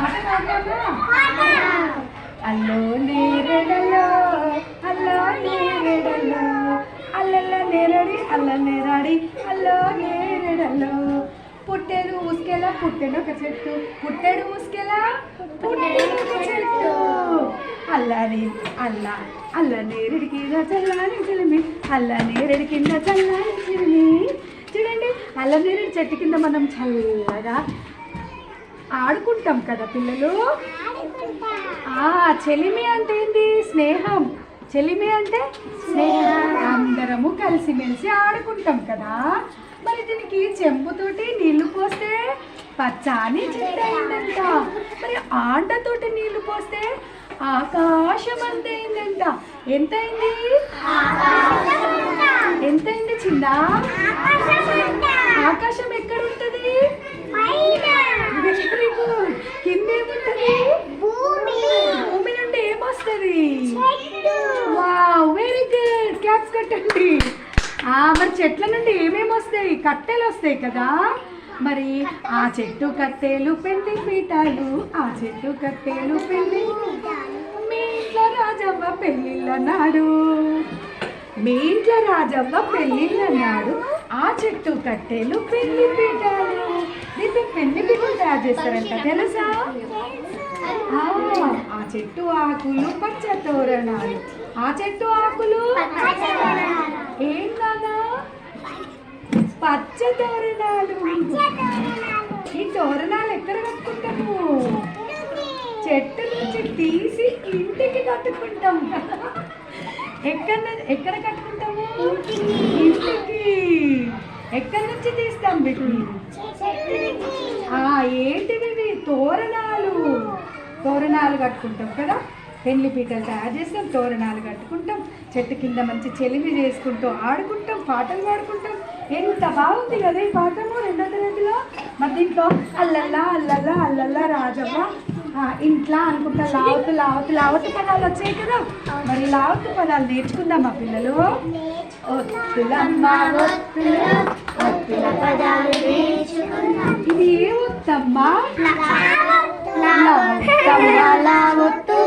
పాట పాడదామా? అల్లో నేరెడలో అల్లో నేరెడలో అల్లల్ల నేరడి అల్ల నేరాడి అల్లో నేరెడలో పుట్టెడు ఊసుకెలా పుట్టెడు ఒక చెట్టు పుట్టెడు ఊసుకెలా పుట్టెడు ఒక చెట్టు అల్లని అల్ల అల్ల నేరేడు కింద చల్లని చిలిమి అల్ల నేరేడు కింద చల్లని చిలిమి. చూడండి అల్ల నేరేడు చెట్టు కింద మనం చల్లగా ఆడుకుంటాం కదా పిల్లలు. చెలిమి అంటే ఏంటి? స్నేహం. చెలిమి అంటే స్నేహం. అందరము కలిసిమెలిసి ఆడుకుంటాం కదా. మరి దీనికి చెంబుతోటి నీళ్లు పోస్తే పచ్చాని చెట్టు అయిందంట. మరి ఆంటతోటి నీళ్లు పోస్తే ఆకాశం అంత అయిందంట. ఎంతైంది? ఎంతైంది చిన్న? ఆకాశం ఎక్కడ ఉంటుంది? Very good. కింద ఏముంటుంది? భూమి నుండి ఏమొస్తుంది? Wow, very good. క్లాప్స్ కొట్టండి. మరి చెట్ల నుండి ఏమేమి వస్తాయి? కట్టెలు వస్తాయి కదా. మరి ఆ చెట్టు కట్టెలు పెళ్లి పీఠాలు, ఆ చెట్టు కట్టెలు పెళ్లి. మీ ఇంట్లో రాజవ్వ పెళ్ళిళ్ళన్నాడు, మీ ఇంట్లో రాజవ్వ పెళ్ళిళ్ళన్నాడు. ఆ చెట్టు కట్టెలు పెళ్లి పీఠాలు. దీంతో పెళ్లి పీఠలు తయారు చేస్తారంట, తెలుసా? ఆ చెట్టు ఆకులు పచ్చ తోరణాలు, ఆ చెట్టు ఆకులు ఏం కాదా? పచ్చ తోరణాలు. ఈ తోరణాలు ఎక్కడ కట్టుకుంటాము? చెట్టు నుంచి తీసి ఇంటికి కట్టుకుంటాం. ఎక్కడ కట్టుకుంటాము? ఇంటికి. ఎక్కడి నుంచి తీస్తాం వీటిని? ఏంటివి? తోరణాలు. తోరణాలు కట్టుకుంటాం కదా. పెళ్లి పీటలు తయారు చేస్తాం, తోరణాలు కట్టుకుంటాం, చెట్టు కింద మంచి చెలిమి చేసుకుంటూ ఆడుకుంటాం, పాటలు పాడుకుంటాం. ఎంత బాగుంది కదా ఈ పాఠము 2వ తరగతిలో. మరి దీంట్లో అల్లల్లా అల్లల్లా అల్లల్లా రాజవ్వ ఇంట్లో అనుకుంటా లావతు లావతు లావతు పదాలు వచ్చాయి కదా. మరి లావతు పదాలు నేర్చుకుందామా పిల్లలు? ఒత్తులమ్మ ఒత్తులు ఒత్తుల పదాలు ఇది ఏ ఒత్తమ్మా? లావత్తు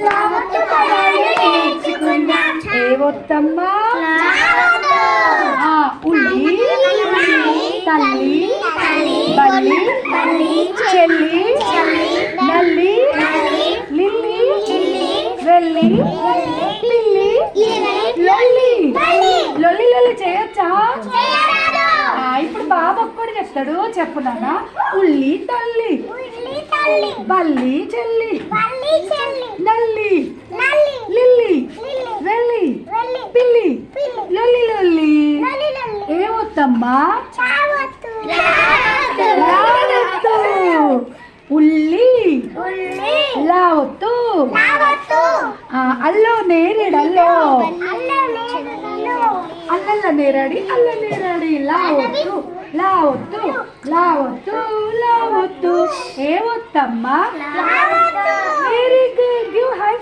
లావత్తు పదాలు నేర్చుకుందాం. ఏ ఒత్తమ్మా? ఉల్లి తల్లి బల్లి చెల్లి నల్లి లిల్లీ వెల్లి పిల్లి లొల్లి. లొల్లి లొల్లి చేయొచ్చా? ఇప్పుడు బాబు ఒక్కడు చెప్తాడు, చెప్పు నాన్న. ఉల్లి తల్లి బల్లి చెల్లి నల్లి లిల్లీ వెల్లి పిల్లి లొల్లి లొల్లి. ఏమొత్తమ్మా? లావత్తు. ఉల్లి లావత్తు. అల్లో నేరేడల్లో అల్లల్ల నేరాడి అల్ల నేరాడి లావత్తు లావత్తు లావత్తు లావత్తు. ఏమొత్తమ్మా? Very good. Give high.